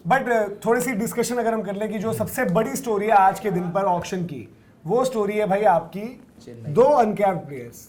But थोड़ी सी discussion अगर हम कर लें कि जो सबसे बड़ी स्टोरी है आज के दिन पर ऑक्शन की, वो स्टोरी है भाई आपकी दो अनकैप्ड प्लेयर्स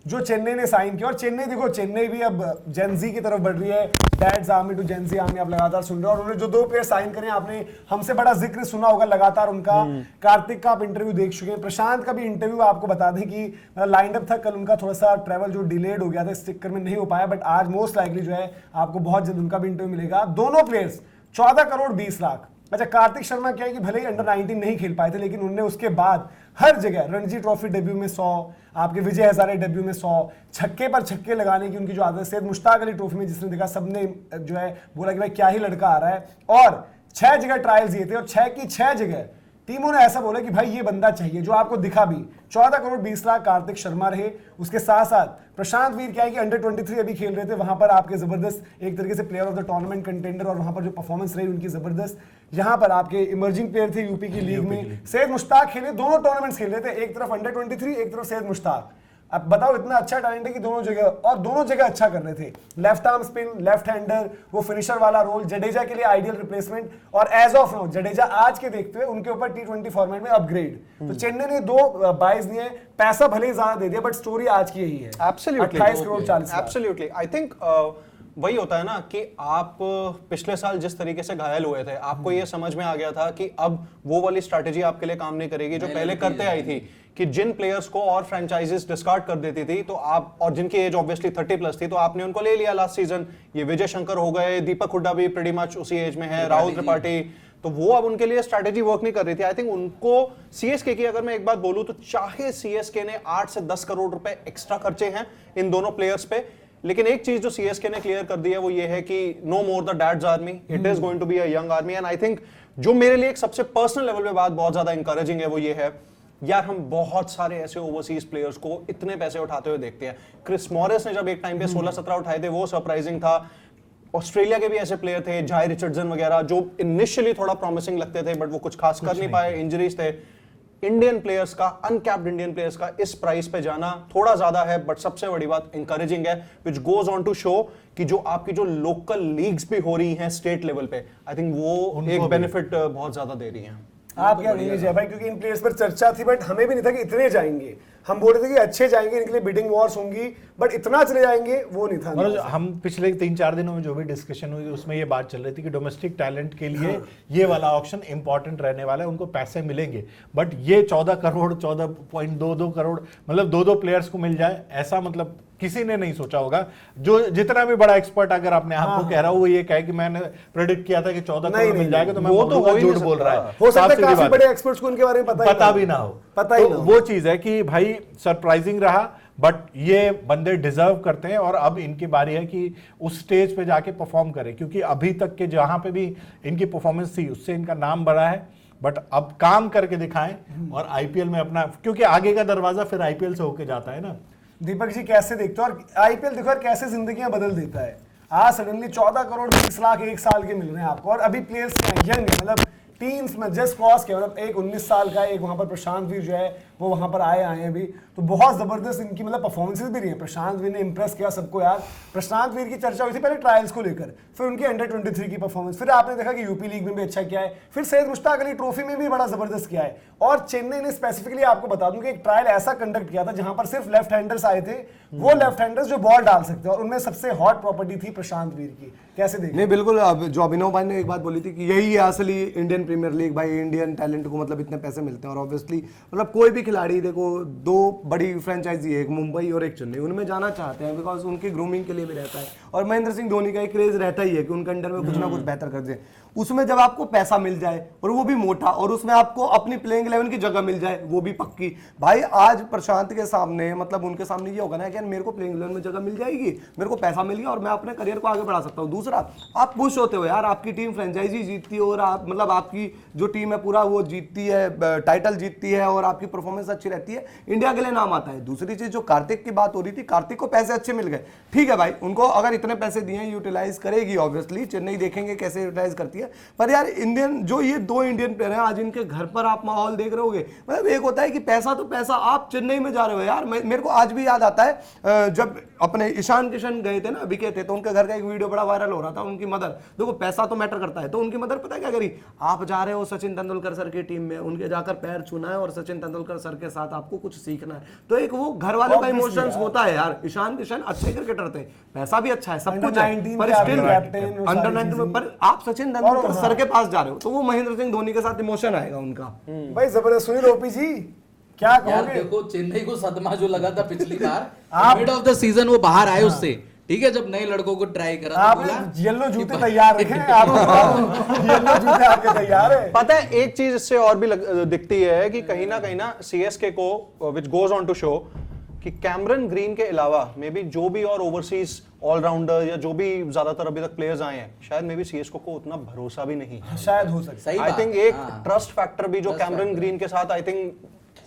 जो चेन्नई ने साइन किया। और चेन्नई देखो, चेन्नई भी अब जेनजी की तरफ बढ़ रही है, dad's army to Gen Z army आप लगातार सुन रहे हो। और उन्होंने जो दो प्लेयर साइन करे, आपने हमसे बड़ा जिक्र सुना होगा लगातार उनका। कार्तिक का आप इंटरव्यू देख चुके हैं, प्रशांत का भी इंटरव्यू आपको बता दें कि लाइंड अप था कल उनका, थोड़ा सा ट्रैवल जो डिलेड हो गया था इस चक्कर में नहीं हो पाया, बट आज मोस्ट लाइकली जो है आपको बहुत जल्द उनका भी इंटरव्यू मिलेगा। दोनों प्लेयर्स 14 करोड़ 20 लाख। अच्छा, कार्तिक शर्मा क्या है कि भले ही अंडर 19 नहीं खेल पाए थे, लेकिन उनने उसके बाद हर जगह रणजी ट्रॉफी डेब्यू में 100, आपके विजय हजारे डेब्यू में 100, छक्के पर छक्के लगाने की उनकी जो आदत है, मुश्ताक अली ट्रॉफी में जिसने देखा सबने जो है बोला कि भाई क्या ही लड़का आ रहा है। और 6 जगह ट्रायल्स दिए थे और 6 की 6 जगह टीमों ने ऐसा बोला कि भाई ये बंदा चाहिए, जो आपको दिखा भी। 14 करोड़ 20 लाख कार्तिक शर्मा रहे। उसके साथ साथ प्रशांत वीर क्या है कि अंडर 23 अभी खेल रहे थे, वहां पर आपके जबरदस्त एक तरीके से player of the tournament contender, और वहां पर जो परफॉर्मेंस रही उनकी जबरदस्त। यहां पर आपके इमर्जिंग प्लेयर थे यूपी की लीग में, सैयद मुश्ताक खेले, दोनों टूर्नामेंट्स खेल रहे थे, एक तरफ अंडर 23 एक तरफ सैयद मुश्ताक। अब बताओ, इतना अच्छा टैलेंट है कि दोनों जगह, और दोनों जगह अच्छा कर रहे थे। Left arm spin, left hander, वो फिनिशर वाला रोल, जडेजा के लिए आइडियल रिप्लेसमेंट। और एज ऑफ नाउ जडेजा आज के देखते हुए उनके ऊपर T20 फॉर्मेट में अपग्रेड। तो चेन्नई ने 2 बाइज दिए, पैसा भले ही ज्यादा दे दिया, बट स्टोरी आज की यही है। 28 crore 40 lakh. Absolutely, I think वही होता है ना कि आप पिछले साल जिस तरीके से घायल हुए थे, आपको ये समझ में आ गया था कि अब वो वाली स्ट्रैटेजी आपके लिए काम नहीं करेगी जो पहले करते आई थी, कि जिन प्लेयर्स को और फ्रेंचाइजीज डिस्कार्ड कर देती थी तो आप, और जिनकी एज ऑब्वियसली 30+ थी, तो आपने उनको ले लिया लास्ट सीजन। ये विजय शंकर हो गए, दीपक हुड्डा भी प्रीटी मच उसी एज में है, राहुल त्रिपाठी, तो वो अब उनके लिए स्ट्रैटेजी वर्क नहीं कर रही थी। आई थिंक उनको सीएसके की अगर मैं एक बात बोलूं तो चाहे सीएसके ने 8 से 10 करोड़ रुपए एक्स्ट्रा खर्चे हैं इन दोनों प्लेयर्स पे, लेकिन एक चीज जो सीएसके ने क्लियर कर दी है वो ये है कि no more the dad's army, it is going to be a young army. And I think जो मेरे लिए एक सबसे पर्सनल लेवल पे बात बहुत ज्यादा इंकरेजिंग है वो ये है, यार हम बहुत सारे ऐसे ओवरसीज प्लेयर्स को इतने पैसे उठाते हुए देखते हैं। क्रिस मॉरिस ने जब एक टाइम पे 16-17 उठाए थे, वो सरप्राइजिंग था। ऑस्ट्रेलिया के भी ऐसे प्लेयर थे, जाय रिचर्डसन वगैरह, जो इनिशियली थोड़ा प्रॉमिसिंग लगते थे बट वो कुछ खास कर नहीं पाए, इंजरीज थे। इंडियन प्लेयर्स का, अनकैप्ड इंडियन प्लेयर्स का इस प्राइस पे जाना थोड़ा ज्यादा है, बट सबसे बड़ी बात इंकरेजिंग है, which goes on to show कि जो आपकी जो लोकल लीग्स भी हो रही हैं स्टेट लेवल पे, आई थिंक वो एक बेनिफिट बहुत ज्यादा दे रही हैं। आप क्या नहीं जय भाई, क्योंकि इन प्लेयर्स पर चर्चा थी, बट हमें भी नहीं था कि इतने जाएंगे। हम बोल रहे थे कि अच्छे जाएंगे, इनके लिए बिडिंग वॉर्स होंगी, बट इतना चले जाएंगे वो नहीं था। मतलब हम पिछले 3-4 दिनों में जो भी डिस्कशन हुई उसमें ये बात चल रही थी कि डोमेस्टिक टैलेंट के लिए ये वाला ऑप्शन इंपॉर्टेंट रहने वाला है, उनको पैसे मिलेंगे। बट ये 14 करोड़ 14.22 करोड़ मतलब 2 प्लेयर्स को मिल जाए, ऐसा मतलब किसी ने नहीं सोचा होगा। जो जितना भी बड़ा एक्सपर्ट अगर अपने आप को कह रहा हूं वो ये कहे कि मैंने प्रेडिक्ट किया था कि 14 करोड़ मिल जाएगा, तो मैं वो तो झूठ बोल रहा है। हो सकता है काफी बड़े एक्सपर्ट्स को उनके बारे में पता भी ना हो। वो चीज है कि भाई सरप्राइजिंग रहा, बट ये बंदे डिजर्व करते हैं और अब इनकी बारी है कि उस स्टेज पे जाके परफॉर्म करें, क्योंकि अभी तक के जहां पे भी इनकी परफॉर्मेंस थी उससे इनका नाम बढ़ा है। बट अब काम करके दिखाएं और आईपीएल में अपना, क्योंकि आगे का दरवाजा फिर आईपीएल से होके जाता है ना। दीपक जी कैसे देखते हो, और आईपीएल देखो यार कैसे जिंदगियां बदल देता है। आज सडनली 14 करोड़ 20 लाख एक साल के मिल रहे हैं आपको, और अभी प्लेयर्स यंग है, मतलब टीम्स में जस्ट कॉज के, मतलब एक 19 साल का, एक वहां पर प्रशांत वीर जो है वो वहां पर आए हैं अभी, तो बहुत जबरदस्त इनकी मतलब परफॉर्मेंसेस भी रही है। प्रशांत वीर ने इंप्रेस किया सबको यार। प्रशांत वीर की चर्चा हुई थी पहले ट्रायल्स को लेकर, फिर उनकी अंडर 23 की परफॉर्मेंस, फिर आपने देखा कि यूपी लीग में भी अच्छा किया है, फिर सैयद मुश्ताक अली ट्रॉफी में भी बड़ा जबरदस्त किया है। और चेन्नई ने स्पेसिफिकली आपको बता दूं कि एक ट्रायल ऐसा कंडक्ट किया था जहां पर सिर्फ लेफ्ट हैंडर्स आए थे, वो लेफ्ट हैंडर्स जो बॉल डाल सकते हैं, और उनमें सबसे हॉट प्रॉपर्टी थी प्रशांत वीर की। कैसे देखते? नहीं बिल्कुल, अब जो अभिनव भाई ने एक बात बोली थी कि यही है असली इंडियन प्रीमियर लीग भाई, इंडियन टैलेंट को मतलब इतने पैसे मिलते हैं। और ऑब्वियसली मतलब कोई भी खिलाड़ी देखो, 2 बड़ी फ्रेंचाइजी है, एक मुंबई और एक चेन्नई, उनमें जाना चाहते हैं बिकॉज उनकी ग्रूमिंग के लिए भी रहता है, और महेंद्र सिंह धोनी का एक क्रेज रहता ही है कि उनके अंडर में कुछ ना कुछ बेहतर कर दे। उसमें जब आपको पैसा मिल जाए और वो भी मोटा, और उसमें आपको अपनी प्लेइंग 11 की जगह मिल जाए वो भी पक्की, भाई आज प्रशांत के सामने मतलब उनके सामने ये होगा ना कि मेरे को प्लेइंग 11 में जगह मिल जाएगी, मेरे को पैसा मिल गया और मैं अपने करियर को आगे बढ़ा सकता हूँ। दूसरा, आप खुश होते हो यार, आपकी टीम फ्रेंचाइजी जीतती हो और आप मतलब आपकी आपकी जो टीम है पूरा वो जीतती है, टाइटल जीतती है और आपकी परफॉर्मेंस अच्छी रहती है, इंडिया के लिए नाम आता है। दूसरी चीज जो कार्तिक की बात हो रही थी, कार्तिक को पैसे अच्छे मिल गए, ठीक है भाई, उनको अगर इतने पैसे दिए यूटिलाइज करेगी ऑब्वियसली, चेन्नई देखेंगे कैसे यूटिलाइज करती है। पर यार इंडियन जो ये 2 इंडियन प्लेयर हैं आज इनके घर पर आप माहौल देख रहे होगे, मतलब एक होता है कि पैसा तो पैसा, आप चेन्नई में जा रहे हो यार। मेरे को आज भी याद आता है जब अपने ईशान किशन गए थे ना, बिके थे, तो उनके घर का एक वीडियो बड़ा वायरल हो रहा था। उनकी मदर, देखो पैसा तो मैटर करता है, तो उनकी मदर पता क्या करी, आप जा रहे हो सचिन तेंदुलकर सर की टीम में, उनके जाकर पैर छूना है और सचिन तेंदुलकर सर के साथ आपको कुछ सीखना है। तो एक वो घर वालों का इमोशंस होता है यार। ईशान किशन अच्छे क्रिकेटर थे, पैसा भी अच्छा है, सब कुछ है, पर स्टिल अंडर 19 में, पर आप सचिन तेंदुलकर सर के पास जा रहे हो, तो वो महेंद्र सिंह धोनी के साथ इमोशन आएगा उनका। भाई जबरदस्त। सुनील ओपी जी क्या यार कहोगे? देखो, चेन्नई को सदमा जो लगा था पिछली बार मिड ऑफ द सीजन वो बाहर आए उससे, ठीक है, जब नए लड़कों को ट्राई करा तो आप बोला येलो जूते तैयार रखें, आप येलो जूते आपके तैयार है। पता है एक चीज इससे और भी दिखती है कि कहीं ना सीएसके को which goes on to show कि कैमरन ग्रीन के अलावा मे बी जो भी और ओवरसीज ऑलराउंडर या जो भी ज्यादातर अभी तक प्लेयर्स आए हैं, शायद मे बी सीएसके को उतना भरोसा भी नहीं है। शायद हो सकता सही आई बात, थिंक एक हाँ। ट्रस्ट फैक्टर भी जो कैमरन ग्रीन के साथ आई थिंक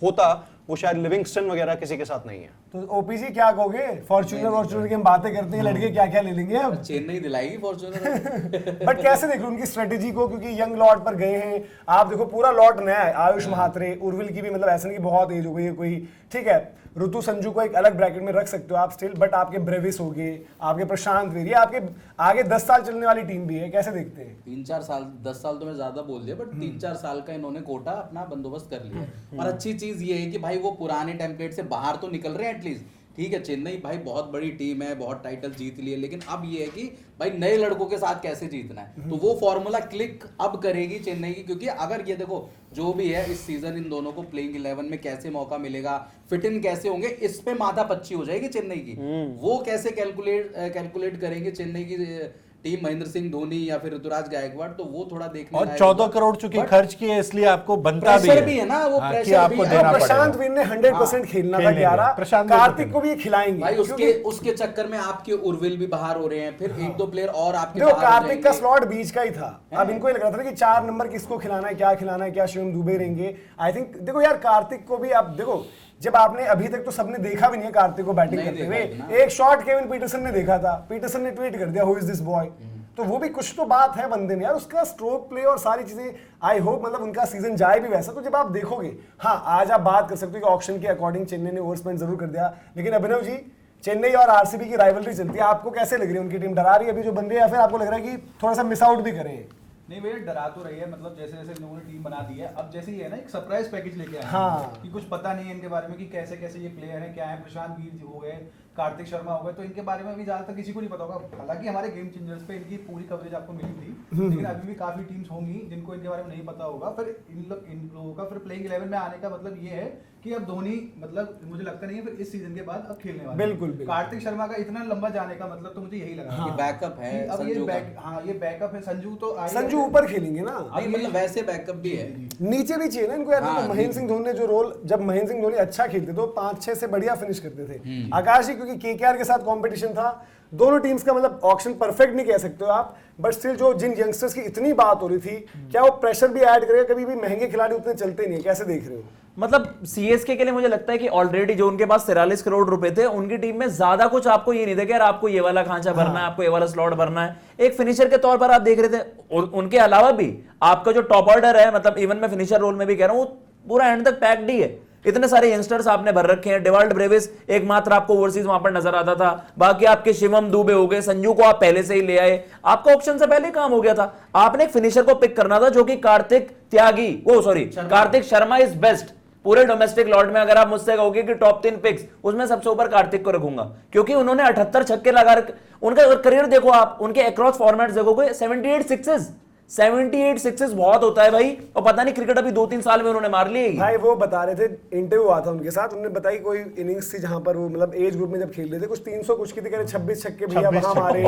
होता, वो शायद लिविंगस्टन वगैरह किसी के साथ नहीं है। तो ओपीजी क्या कहोगे? फॉर्च्यूनर की हम बातें करते हैं, लड़के क्या क्या ले लेंगे अब? चेन्नई दिलाएगी फॉर्च्यूनर। बट कैसे देख रहे हो उनकी स्ट्रेटेजी को, क्योंकि यंग लॉट पर गए हैं आप, देखो पूरा लॉट नया है। आयुष महात्रे, उर्विल की भी मतलब ऐसा नहीं कि बहुत एज हो गई है कोई, ठीक है, ऋतु संजू को एक अलग ब्रैकेट में रख सकते हो आप स्टिल, बट आपके ब्रेविस हो गए, आपके प्रशांत वेरी, आपके आगे 10 साल चलने वाली टीम भी है। कैसे देखते हैं? 3-4 साल, 10 साल तो मैं ज्यादा बोल दिया, बट 3-4 साल का इन्होंने कोटा अपना बंदोबस्त कर लिया। और अच्छी चीज ये है कि भाई वो पुराने टेम्पलेट से बाहर तो निकल रहे हैं एटलीस्ट, ठीक है। चेन्नई भाई बहुत बड़ी टीम है, बहुत टाइटल जीत लिए, लेकिन अब ये है कि भाई नए लड़कों के साथ कैसे जीतना है, तो वो फॉर्मूला क्लिक अब करेगी चेन्नई की। क्योंकि अगर ये देखो जो भी है इस सीजन इन दोनों को प्लेइंग 11 में कैसे मौका मिलेगा, फिट इन कैसे होंगे, इस पे माथा पच्ची हो जाएगी चेन्नई की। वो कैसे कैलकुलेट करेंगे चेन्नई की टीम, महेंद्र सिंह धोनी या फिर ऋतुराज गायकवाड़, तो वो थोड़ा देखने और लायक 14 होगा। करोड़ चूंकि But खर्च किए, इसलिए आपको बनता प्रेशर भी है ना, वो हाँ, कि प्रेशर आपको भी है। देना प्रशांत पड़ेगा। वीर ने 100% खेलना था खेलेंगे। 11, प्रशांत वीर कार्तिक को को भी ये खिलाएंगे भाई क्योंकि उसके चक्कर में आपके उर्विल भी बाहर हो रहे हैं, फिर 1-2 प्लेयर और आपके देखो बाहर हो कार्तिक का जाएंगे। स्लॉट बीच का ही था। अब इनको ये लग रहा था कि 4 नंबर किसको खिलाना है, क्या शिवम दुबे रहेंगे। आई थिंक देखो यार कार्तिक को भी आप देखो, जब आपने अभी तक तो सबने देखा भी नहीं है कार्तिक को बैटिंग नहीं करते देखा हुए, इतना। एक शॉट केविन पीटरसन ने देखा था, पीटरसन ने ट्वीट कर दिया हु इज दिस बॉय, तो वो भी कुछ तो बात है बंदे में यार, उसका स्ट्रोक प्ले और सारी चीजें। आई होप मतलब उनका सीजन जाए भी वैसा। तो जब आप देखोगे, हाँ आज आप बात कर सकते हो कि ऑक्शन के अकॉर्डिंग चेन्नई ने ओवरस्पेंड जरूर कर दिया, लेकिन अभिनव जी चेन्नई और आरसीबी की राइवलरी चलती है, आपको कैसे लग रही है? उनकी टीम डरा रही है अभी जो बंदे, या फिर आपको लग रहा है कि थोड़ा सा मिस आउट भी करें? नहीं भैया, डरा तो रही है, मतलब जैसे जैसे लोगों ने टीम बना दी है, अब जैसे ये है ना एक सरप्राइज पैकेज लेके आए हैं, हाँ। कि कुछ पता नहीं है इनके बारे में कि कैसे कैसे ये प्लेयर हैं, क्या है, प्रशांत वीर हो गए, कार्तिक शर्मा हो गए, तो इनके बारे में भी ज्यादातर किसी को नहीं पता होगा। हालांकि हमारे गेम चेंजर्स पे इनकी पूरी कवरेज आपको मिली थी, लेकिन अभी भी काफी टीम्स होंगी जिनको इनके बारे में नहीं पता होगा। फिर इन लोगों का फिर प्लेइंग 11 में आने का मतलब ये है कि अब धोनी, मतलब मुझे लगता नहीं है फिर इस सीजन के बाद अब खेलने वाले। बिल्कुल। कार्तिक शर्मा का इतना लंबा जाने का मतलब तो मुझे यही लगा ये बैकअप है कि अब ये संजू का। ये बैकअप है। संजू तो आ ही संजू गए। ऊपर खेलेंगे ना, नहीं मतलब वैसे बैकअप भी है। नीचे भी चाहिए ना इनको यार। हाँ, तो महेंद्र सिंह धोनी ने जो रोल, जब महेंद्र सिंह धोनी अच्छा खेलते तो 5-6 से बढ़िया फिनिश करते थे। आकाश जी क्योंकि केकेआर के साथ कंपटीशन था, दोनों टीम्स का मतलब ऑक्शन परफेक्ट नहीं कह सकते हो आप, बट स्टिल जो जिन यंगस्टर्स की इतनी बात हो रही थी, क्या वो प्रेशर भी ऐड करेगा? कभी भी महंगे खिलाड़ी उतने चलते नहीं है, कैसे देख रहे हो? मतलब सीएसके के लिए मुझे लगता है कि ऑलरेडी जो उनके पास 43 करोड़ रुपए थे, उनकी टीम में ज्यादा कुछ आपको ये नहीं था कि यार आपको ये वाला खांचा भरना है, आपको ये वाला स्लॉट भरना है। एक फिनिशर के तौर पर आप देख रहे थे, और उनके अलावा भी आपका जो टॉप ऑर्डर है, मतलब इवन मैं फिनिशर रोल में भी कह रहा हूं, वो पूरा एंड तक पैक्ड ही है। इतने सारे यंगस्टर्स आपने भर रखे हैं। डेवाल्ड ब्रेविस एकमात्र आपको ओवरसीज वहां पर नजर आता था, बाकी आपके शिवम दुबे हो गए, संजू को आप पहले से ही ले आए, आपका ऑप्शन से पहले काम हो गया था। आपने एक फिनिशर को पिक करना था जो कि कार्तिक शर्मा इज बेस्ट पूरे डोमेस्टिक लॉट में। अगर आप मुझसे कहोगे कि टॉप 3 पिक्स, उसमें सबसे ऊपर कार्तिक को रखूंगा, क्योंकि उन्होंने 78 छक्के लगा रखे। उनका करियर देखो आप, उनके अक्रॉस फॉर्मेट्स देखोगे, 78 सिक्सेस बहुत होता है भाई, और पता नहीं क्रिकेट अभी 2-3 साल में उन्होंने मार लिए। भाई वो बता रहे थे, इंटरव्यू हुआ था उनके साथ, उन्होंने बताई कोई इनिंग्स थी जहां पर वो मतलब एज ग्रुप में जब खेल रहे थे, कुछ 300 कुछ की थी, कह रहे 26 छक्के भैया वहां मारे,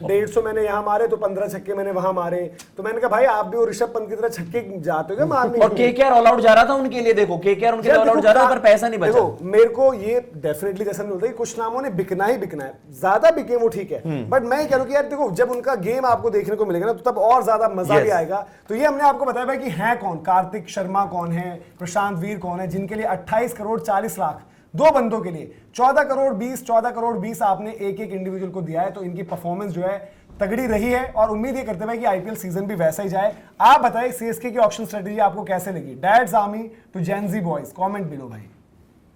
150 मैंने यहाँ मारे, तो 15 छक्के मैंने वहां मारे। तो मैंने कहा भाई आप भी वो ऋषभ पंत की तरह छक्के जाते हो क्या मारने? और केकेआर ऑल आउट जा रहा था उनके लिए, देखो केकेआर उनके लिए ऑल आउट जा रहा था, पर पैसा नहीं बचा। देखो मेरे को ये डेफिनेटली जैसा मिलता है कि कुछ नामों ने बिकना ही बिकना है, ज्यादा बिके वो ठीक है, बट मैं कह रहा हूँ कि यार देखो जब उनका गेम आपको देखने को मिलेगा ना, तो तब और ज्यादा मजा मजा भी Yes. आएगा। तो ये हमने आपको बताया भाई कि है कौन, कार्तिक शर्मा कौन है, प्रशांत वीर कौन है, जिनके लिए 28 करोड़ 40 लाख दो बंदों के लिए 14 करोड़ 20 आपने एक एक इंडिविजुअल को दिया है। तो इनकी परफॉर्मेंस जो है तगड़ी रही है और उम्मीद ये करते हैं कि आईपीएल सीजन भी वैसा ही जाए। आप बताएं सीएसके की ऑक्शन स्ट्रेटेजी आपको कैसे लगी? Dad's army to Gen Z boys, comment below भाई।